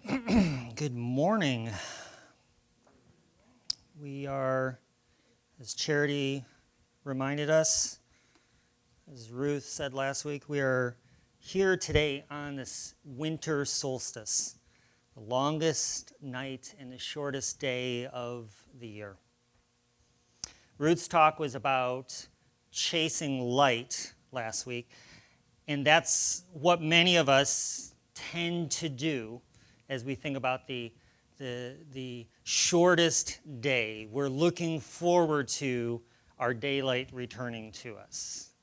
Good morning. We are, as Charity reminded us, as Ruth said last week, we are here today on this winter solstice, the longest night and the shortest day of the year. Ruth's talk was about chasing light last week, and that's what many of us tend to do as we think about the shortest day. We're looking forward to our daylight returning to us.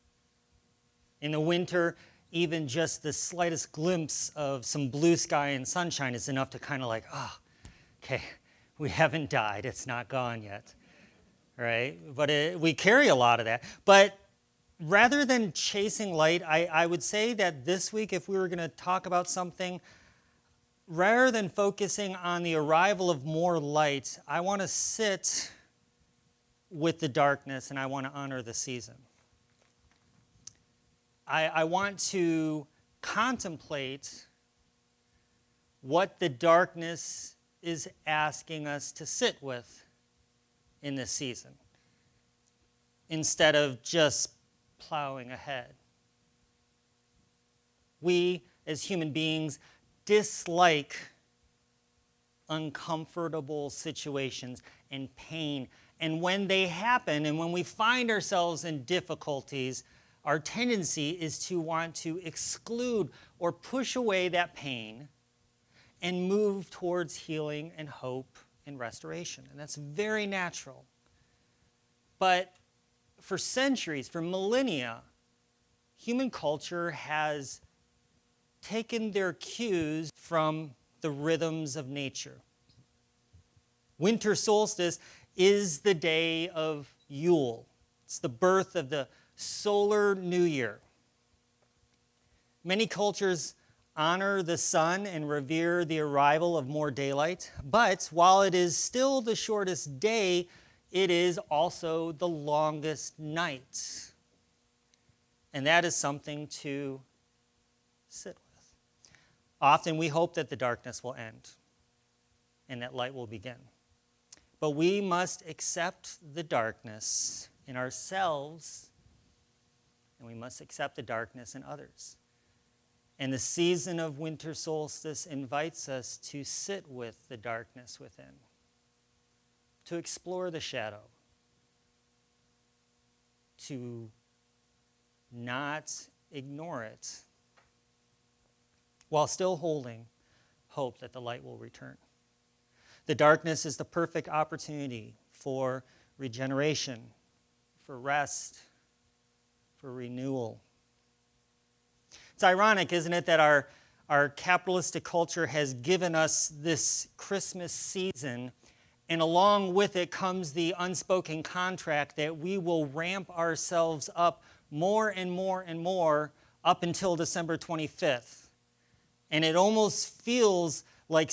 In the winter, even just the slightest glimpse of some blue sky and sunshine is enough to kind of like, okay, we haven't died. It's not gone yet, right? But we carry a lot of that. But rather than chasing light, I would say that this week, if we were going to talk about something, rather than focusing on the arrival of more light, I want to sit with the darkness and I want to honor the season. I want to contemplate what the darkness is asking us to sit with in this season, instead of just plowing ahead. We, as human beings, dislike uncomfortable situations and pain. And when they happen and when we find ourselves in difficulties, our tendency is to want to exclude or push away that pain and move towards healing and hope and restoration. And that's very natural. But for centuries, for millennia, human culture has taken their cues from the rhythms of nature. Winter solstice is the day of Yule. It's the birth of the solar new year. Many cultures honor the sun and revere the arrival of more daylight, but while it is still the shortest day, it is also the longest night. And that is something to sit with. Often we hope that the darkness will end and that light will begin. But we must accept the darkness in ourselves, and we must accept the darkness in others. And the season of winter solstice invites us to sit with the darkness within, to explore the shadow, to not ignore it, while still holding hope that the light will return. The darkness is the perfect opportunity for regeneration, for rest, for renewal. It's ironic, isn't it, that our capitalistic culture has given us this Christmas season, and along with it comes the unspoken contract that we will ramp ourselves up more and more and more up until December 25th. And it almost feels like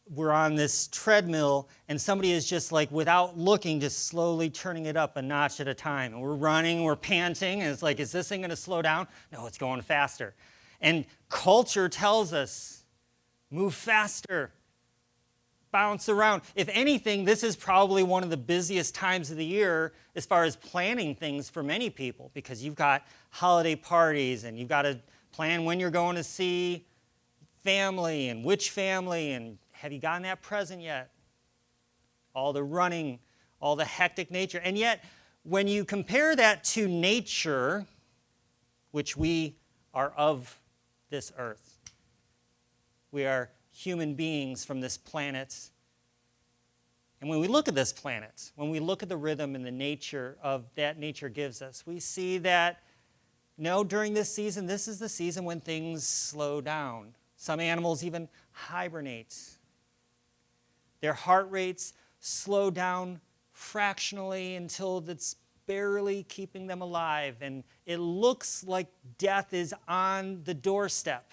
we're on this treadmill and somebody is just like, without looking, just slowly turning it up a notch at a time. And we're running, we're panting, and it's like, is this thing going to slow down? No, it's going faster. And culture tells us, move faster, bounce around. If anything, this is probably one of the busiest times of the year as far as planning things for many people, because you've got holiday parties and you've got to plan when you're going to see family and which family, and have you gotten that present yet? All the running, all the hectic nature. And yet, when you compare that to nature, which we are of this earth, we are human beings from this planet. And when we look at this planet, when we look at the rhythm and the nature of that nature gives us, we see that no, during this season, this is the season when things slow down. Some animals even hibernate. Their heart rates slow down fractionally until it's barely keeping them alive. And it looks like death is on the doorstep.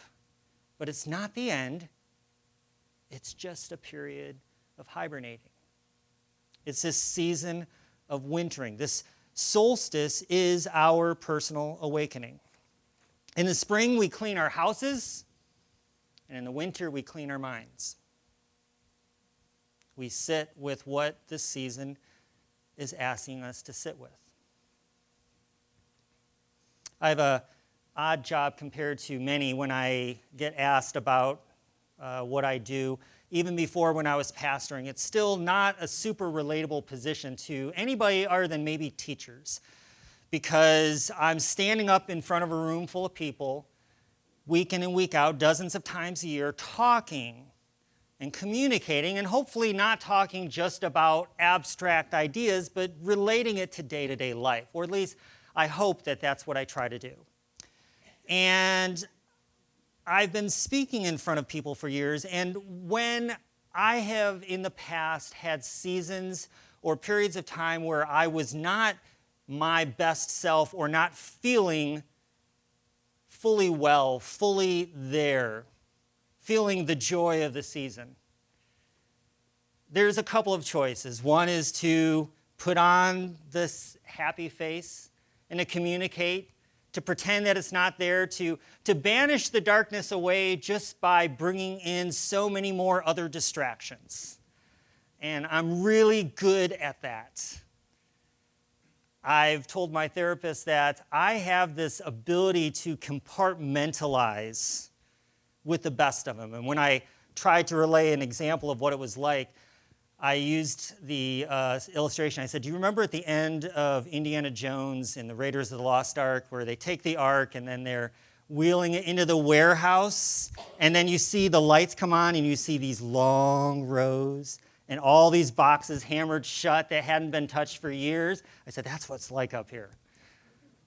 But it's not the end. It's just a period of hibernating. It's this season of wintering. This solstice is our personal awakening. In the spring, we clean our houses, And in the winter, we clean our minds. We sit with what this season is asking us to sit with. I have an odd job compared to many when I get asked about what I do. Even before when I was pastoring, it's still not a super relatable position to anybody other than maybe teachers, because I'm standing up in front of a room full of people week in and week out, dozens of times a year, talking and communicating, and hopefully not talking just about abstract ideas, but relating it to day-to-day life, or at least I hope that that's what I try to do. And I've been speaking in front of people for years, and when I have in the past had seasons or periods of time where I was not my best self or not feeling fully well, fully there, feeling the joy of the season, there's a couple of choices. One is to put on this happy face and to communicate, to pretend that it's not there, to banish the darkness away just by bringing in so many more other distractions. And I'm really good at that. I've told my therapist that I have this ability to compartmentalize with the best of them. And when I tried to relay an example of what it was like, I used the illustration. I said, do you remember at the end of Indiana Jones in the Raiders of the Lost Ark where they take the Ark and then they're wheeling it into the warehouse, and then you see the lights come on and you see these long rows and all these boxes hammered shut that hadn't been touched for years? I said, that's what it's like up here.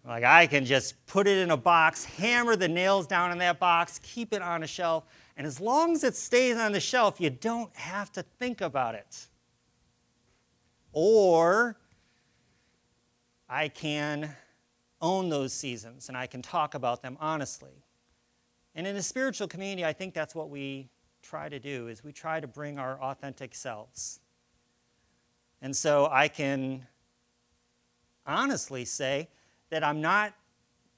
Like, I can just put it in a box, hammer the nails down in that box, keep it on a shelf, and as long as it stays on the shelf, you don't have to think about it. Or I can own those seasons, and I can talk about them honestly. And in a spiritual community, I think that's what we try to do, is we try to bring our authentic selves. And so I can honestly say that I'm not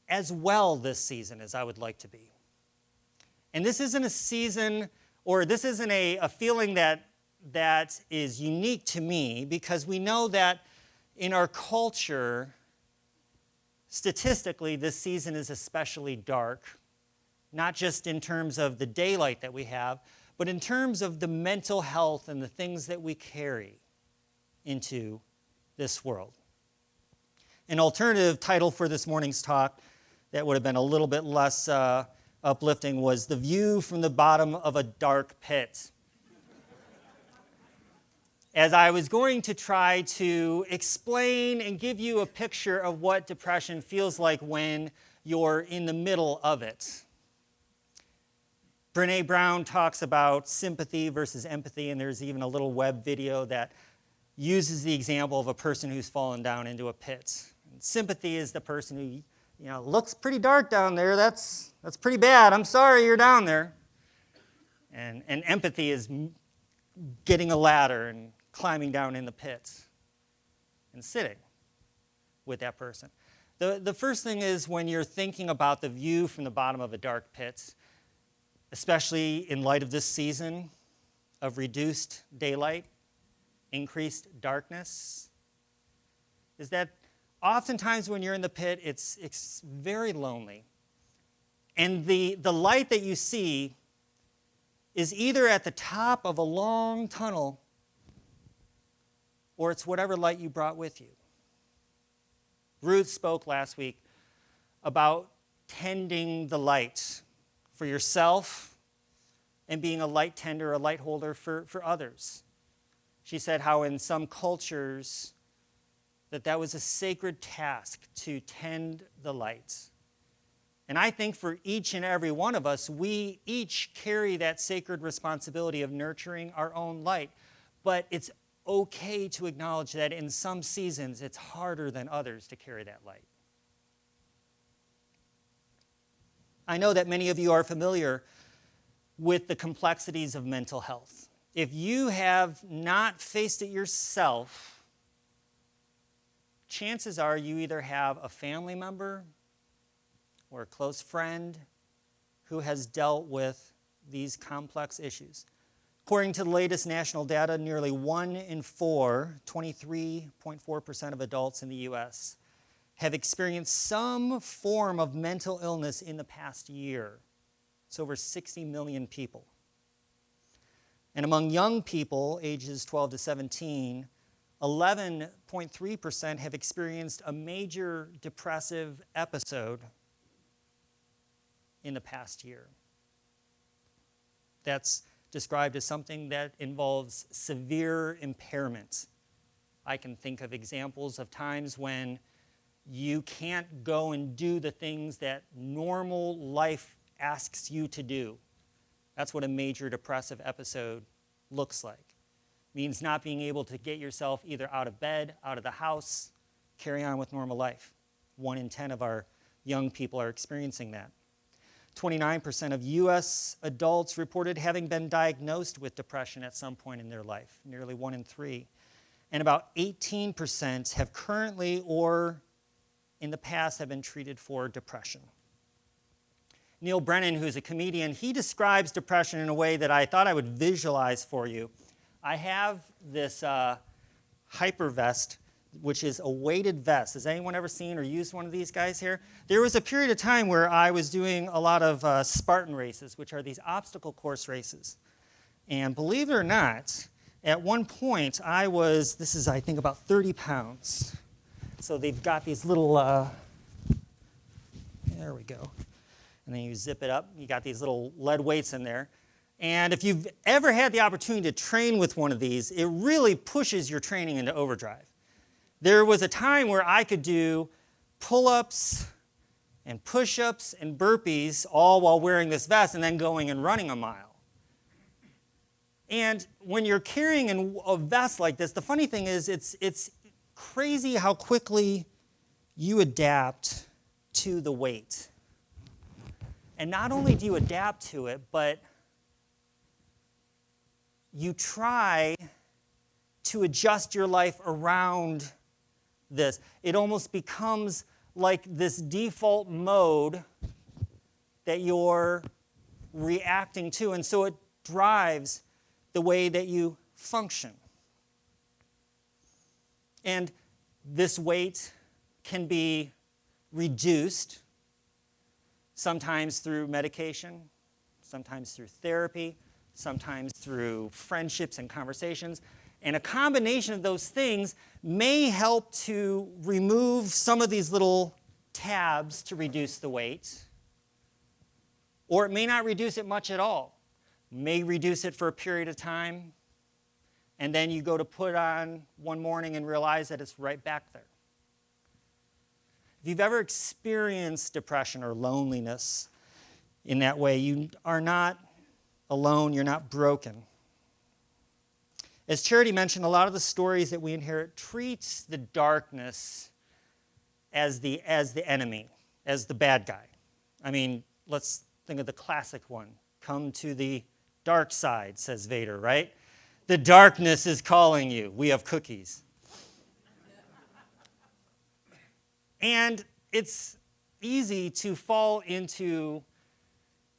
as well this season as I would like to be. And this isn't a season, or this isn't a feeling that is unique to me, because we know that in our culture, statistically, this season is especially dark, not just in terms of the daylight that we have, but in terms of the mental health and the things that we carry into this world. An alternative title for this morning's talk that would have been a little bit less uplifting was The View from the Bottom of a Dark Pit. As I was going to try to explain and give you a picture of what depression feels like when you're in the middle of it. Brené Brown talks about sympathy versus empathy, and there's even a little web video that uses the example of a person who's fallen down into a pit. And sympathy is the person who, looks pretty dark down there. That's pretty bad. I'm sorry you're down there. And empathy is getting a ladder and climbing down in the pit and sitting with that person. The first thing is, when you're thinking about the view from the bottom of a dark pit, especially in light of this season of reduced daylight, increased darkness, is that oftentimes when you're in the pit, it's very lonely. And the light that you see is either at the top of a long tunnel, or it's whatever light you brought with you. Ruth spoke last week about tending the light for yourself and being a light tender, a light holder for others. She said how in some cultures that was a sacred task to tend the light. And I think for each and every one of us, we each carry that sacred responsibility of nurturing our own light. But it's okay to acknowledge that in some seasons it's harder than others to carry that light. I know that many of you are familiar with the complexities of mental health. If you have not faced it yourself, chances are you either have a family member or a close friend who has dealt with these complex issues. According to the latest national data, nearly 1 in 4, 23.4% of adults in the U.S., have experienced some form of mental illness in the past year. It's over 60 million people. And among young people, ages 12 to 17, 11.3% have experienced a major depressive episode in the past year. That's described as something that involves severe impairment. I can think of examples of times when you can't go and do the things that normal life asks you to do. That's what a major depressive episode looks like. It means not being able to get yourself either out of bed, out of the house, carry on with normal life. 1 in 10 of our young people are experiencing that. 29% of U.S. adults reported having been diagnosed with depression at some point in their life, nearly 1 in 3. And about 18% have currently or in the past have been treated for depression. Neil Brennan, who's a comedian, he describes depression in a way that I thought I would visualize for you. I have this hyper vest, which is a weighted vest. Has anyone ever seen or used one of these guys here? There was a period of time where I was doing a lot of Spartan races, which are these obstacle course races. And believe it or not, at one point I was, this is I think about 30 pounds. So they've got these little, there we go. And then you zip it up. You got these little lead weights in there. And if you've ever had the opportunity to train with one of these, it really pushes your training into overdrive. There was a time where I could do pull-ups and push-ups and burpees all while wearing this vest and then going and running a mile. And when you're carrying a vest like this, the funny thing is it's crazy how quickly you adapt to the weight. And not only do you adapt to it, but you try to adjust your life around this. It almost becomes like this default mode that you're reacting to, and so it drives the way that you function. And this weight can be reduced, sometimes through medication, sometimes through therapy, sometimes through friendships and conversations. And a combination of those things may help to remove some of these little tabs to reduce the weight, or it may not reduce it much at all. It may reduce it for a period of time, and then you go to put on one morning and realize that it's right back there. If you've ever experienced depression or loneliness in that way, you are not alone, you're not broken. As Charity mentioned, a lot of the stories that we inherit treats the darkness as the enemy, as the bad guy. I mean, let's think of the classic one. Come to the dark side, says Vader, right? The darkness is calling you. We have cookies. And it's easy to fall into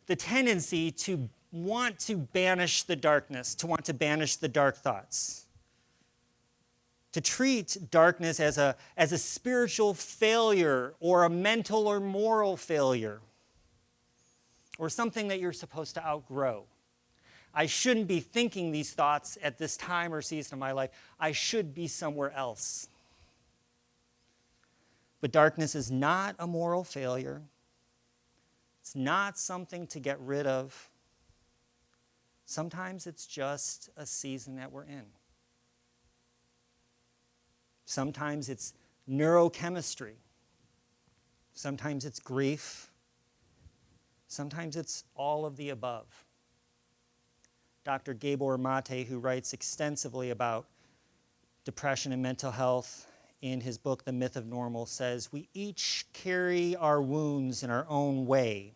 the tendency to want to banish the darkness, to want to banish the dark thoughts, to treat darkness as a spiritual failure or a mental or moral failure or something that you're supposed to outgrow. I shouldn't be thinking these thoughts at this time or season of my life. I should be somewhere else. But darkness is not a moral failure. It's not something to get rid of. Sometimes it's just a season that we're in. Sometimes it's neurochemistry. Sometimes it's grief. Sometimes it's all of the above. Dr. Gabor Mate, who writes extensively about depression and mental health in his book, The Myth of Normal, says, "We each carry our wounds in our own way.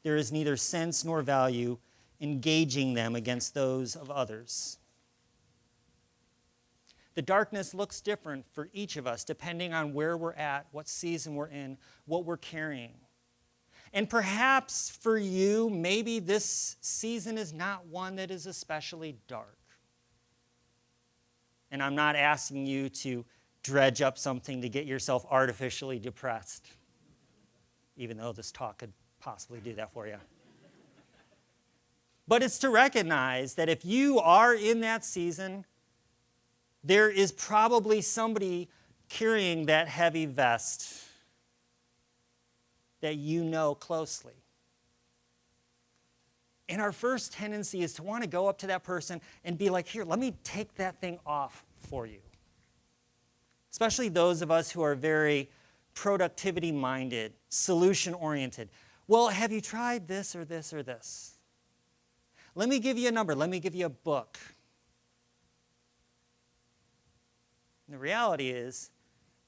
There is neither sense nor value engaging them against those of others." The darkness looks different for each of us depending on where we're at, what season we're in, what we're carrying. And perhaps for you, maybe this season is not one that is especially dark. And I'm not asking you to dredge up something to get yourself artificially depressed, even though this talk could possibly do that for you. But it's to recognize that if you are in that season, there is probably somebody carrying that heavy vest that you know closely. And our first tendency is to want to go up to that person and be like, here, let me take that thing off for you. Especially those of us who are very productivity-minded, solution-oriented. Well, have you tried this or this or this? Let me give you a number. Let me give you a book. And the reality is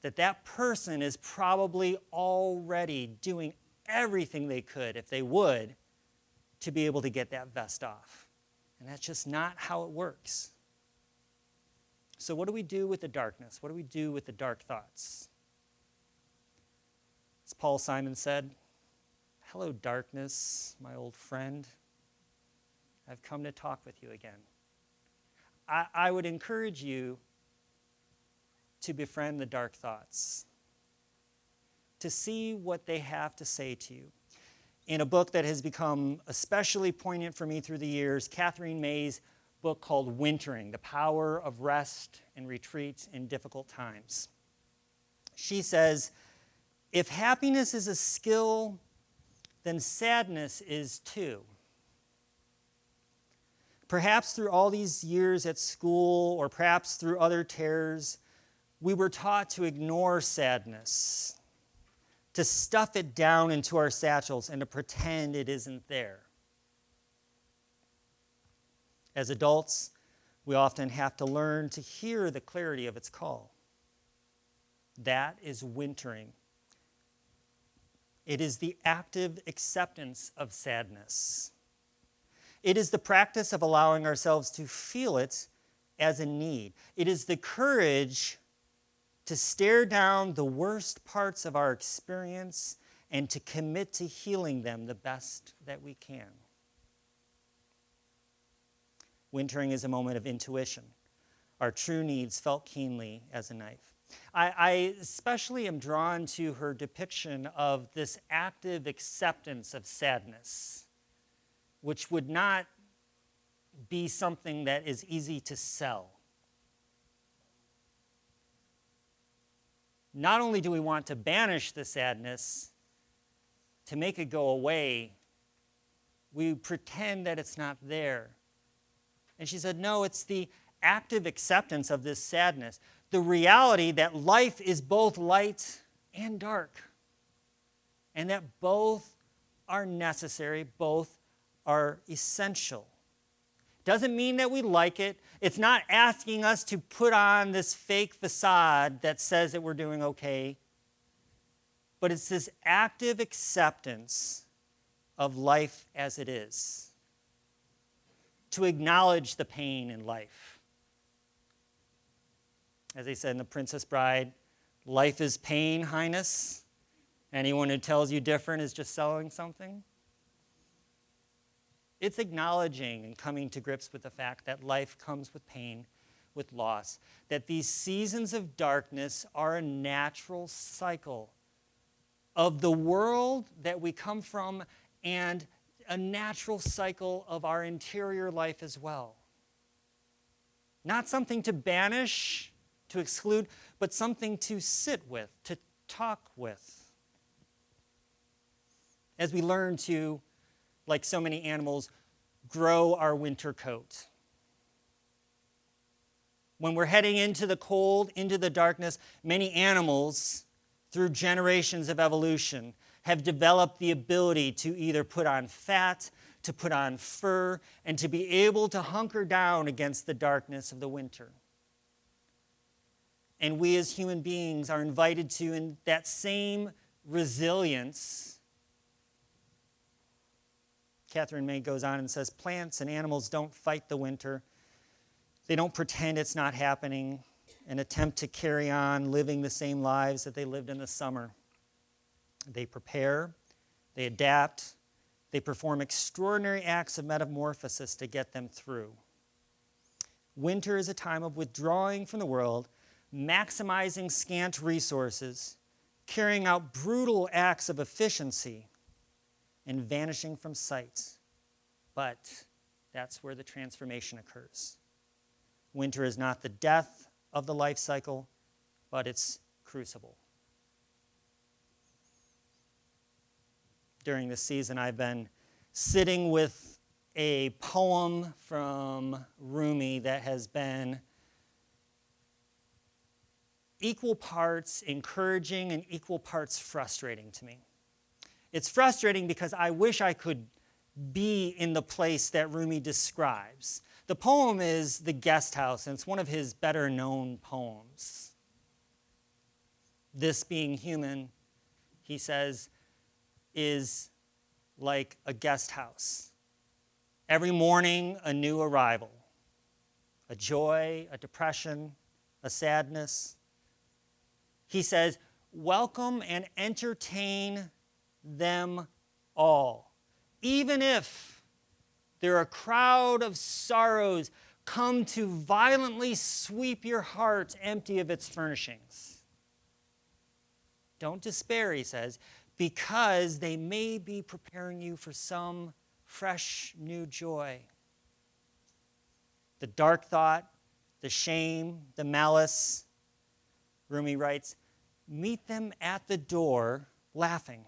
that that person is probably already doing everything they could, if they would, to be able to get that vest off. And that's just not how it works. So what do we do with the darkness? What do we do with the dark thoughts? As Paul Simon said, "Hello, darkness, my old friend. I've come to talk with you again." I would encourage you to befriend the dark thoughts, to see what they have to say to you. In a book that has become especially poignant for me through the years, Catherine May's book called Wintering, The Power of Rest and Retreat in Difficult Times. She says, if happiness is a skill, then sadness is too. Perhaps through all these years at school, or perhaps through other tears, we were taught to ignore sadness, to stuff it down into our satchels and to pretend it isn't there. As adults, we often have to learn to hear the clarity of its call. That is wintering. It is the active acceptance of sadness. It is the practice of allowing ourselves to feel it as a need. It is the courage to stare down the worst parts of our experience and to commit to healing them the best that we can. Wintering is a moment of intuition, our true needs felt keenly as a knife. I especially am drawn to her depiction of this active acceptance of sadness, which would not be something that is easy to sell. Not only do we want to banish the sadness, to make it go away, we pretend that it's not there. And she said, no, it's the active acceptance of this sadness, the reality that life is both light and dark, and that both are necessary, both are essential. Doesn't mean that we like it. It's not asking us to put on this fake facade that says that we're doing okay. But it's this active acceptance of life as it is. To acknowledge the pain in life. As they said in The Princess Bride, life is pain, Highness. Anyone who tells you different is just selling something. It's acknowledging and coming to grips with the fact that life comes with pain, with loss, that these seasons of darkness are a natural cycle of the world that we come from and a natural cycle of our interior life as well. Not something to banish, to exclude, but something to sit with, to talk with. As we learn to, like so many animals, grow our winter coat. When we're heading into the cold, into the darkness, many animals, through generations of evolution, have developed the ability to either put on fat, to put on fur, and to be able to hunker down against the darkness of the winter. And we as human beings are invited to, in that same resilience. Catherine May goes on and says, plants and animals don't fight the winter. They don't pretend it's not happening and attempt to carry on living the same lives that they lived in the summer. They prepare, They adapt. They perform extraordinary acts of metamorphosis to get them through. Winter is a time of withdrawing from the world, maximizing scant resources, carrying out brutal acts of efficiency, and vanishing from sight. But that's where the transformation occurs. Winter is not the death of the life cycle, but its crucible. During this season, I've been sitting with a poem from Rumi that has been equal parts encouraging and equal parts frustrating to me. It's frustrating because I wish I could be in the place that Rumi describes. The poem is The Guest House, and it's one of his better known poems. This being human, he says, is like a guest house. Every morning, a new arrival. A joy, a depression, a sadness. He says, welcome and entertain them all. Even if there are a crowd of sorrows come to violently sweep your heart empty of its furnishings. Don't despair, he says, because they may be preparing you for some fresh new joy. The dark thought, the shame, the malice, Rumi writes, meet them at the door laughing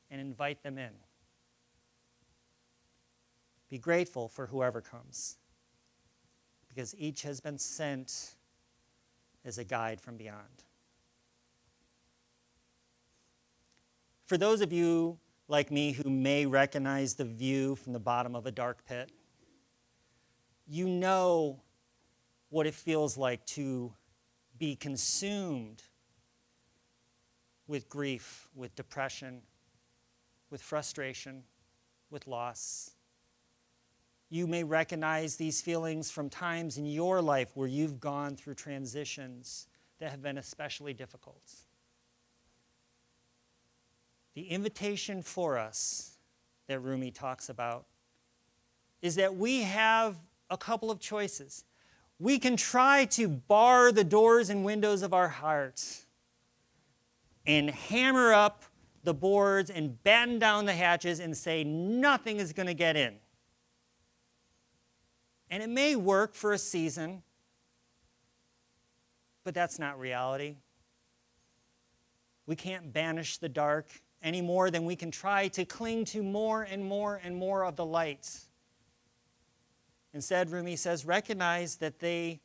and invite them in. Be grateful for whoever comes, because each has been sent as a guide from beyond. For those of you like me who may recognize the view from the bottom of a dark pit, you know what it feels like to be consumed with grief, with depression, with frustration, with loss. You may recognize these feelings from times in your life where you've gone through transitions that have been especially difficult. The invitation for us that Rumi talks about is that we have a couple of choices. We can try to bar the doors and windows of our hearts and hammer up the boards and batten down the hatches and say nothing is going to get in. And it may work for a season, but that's not reality. We can't banish the dark any more than we can try to cling to more and more and more of the light. Instead, Rumi says, recognize that they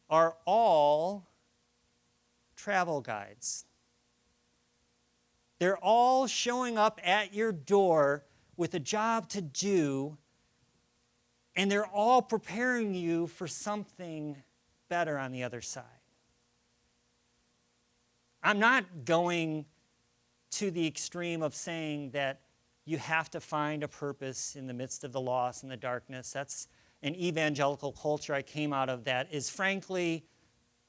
are all travel guides. They're all showing up at your door with a job to do, and they're all preparing you for something better on the other side. I'm not going to the extreme of saying that you have to find a purpose in the midst of the loss and the darkness. That's an evangelical culture I came out of that is frankly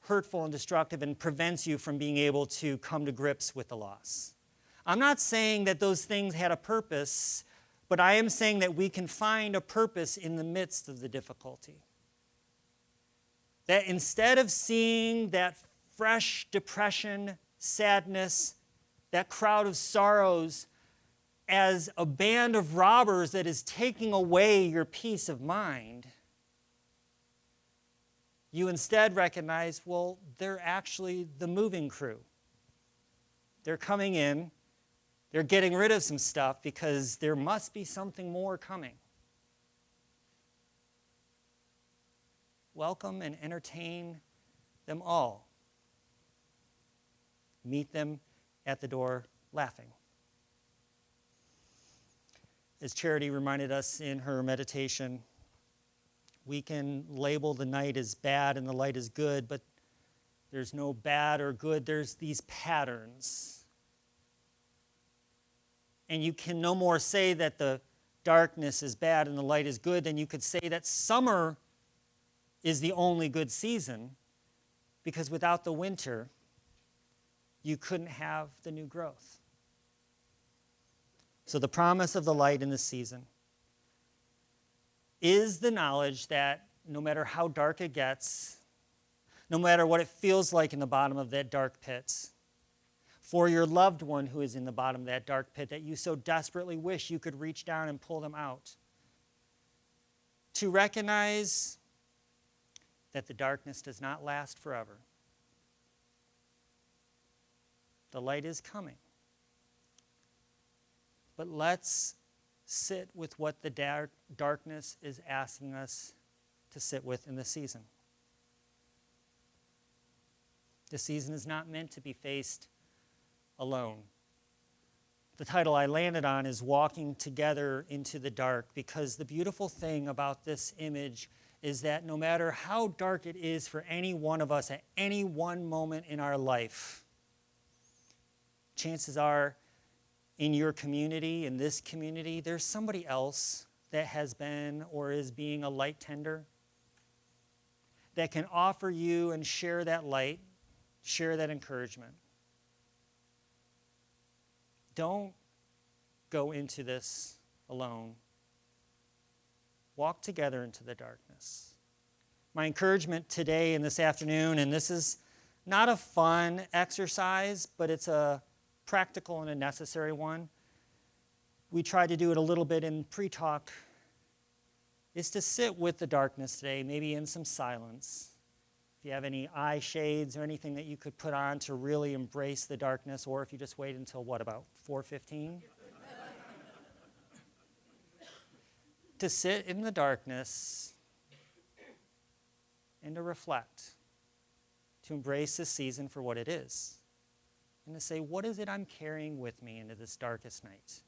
hurtful and destructive and prevents you from being able to come to grips with the loss. I'm not saying that those things had a purpose, but I am saying that we can find a purpose in the midst of the difficulty. That instead of seeing that fresh depression, sadness, that crowd of sorrows as a band of robbers that is taking away your peace of mind, you instead recognize, well, they're actually the moving crew. They're coming in, they're getting rid of some stuff because there must be something more coming. Welcome and entertain them all. Meet them at the door laughing. As Charity reminded us in her meditation, we can label the night as bad and the light as good, but there's no bad or good. There's these patterns. And you can no more say that the darkness is bad and the light is good than you could say that summer is the only good season, because without the winter, you couldn't have the new growth. So the promise of the light in this season is the knowledge that no matter how dark it gets, no matter what it feels like in the bottom of that dark pit, for your loved one who is in the bottom of that dark pit that you so desperately wish you could reach down and pull them out, to recognize that the darkness does not last forever. The light is coming. But let's sit with what the darkness is asking us to sit with in this season. This season is not meant to be faced alone. The title I landed on is Walking Together into the Dark, because the beautiful thing about this image is that no matter how dark it is for any one of us at any one moment in our life, chances are in your community, in this community, there's somebody else that has been or is being a light tender that can offer you and share that light, share that encouragement. Don't go into this alone. Walk together into the darkness. My encouragement today and this afternoon, and this is not a fun exercise, but it's a practical and a necessary one. We tried to do it a little bit in pre-talk, is to sit with the darkness today, maybe in some silence. If you have any eye shades or anything that you could put on to really embrace the darkness, or if you just wait until, what, about 4:15? To sit in the darkness and to reflect, to embrace this season for what it is, and to say, what is it I'm carrying with me into this darkest night?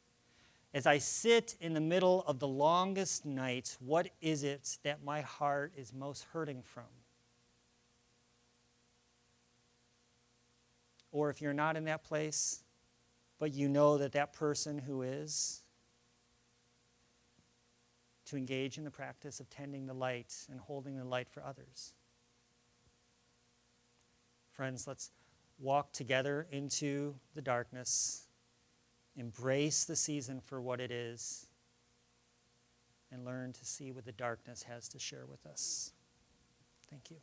As I sit in the middle of the longest night, what is it that my heart is most hurting from? Or if you're not in that place, but you know that that person who is, to engage in the practice of tending the light and holding the light for others. Friends, let's walk together into the darkness, embrace the season for what it is, and learn to see what the darkness has to share with us. Thank you.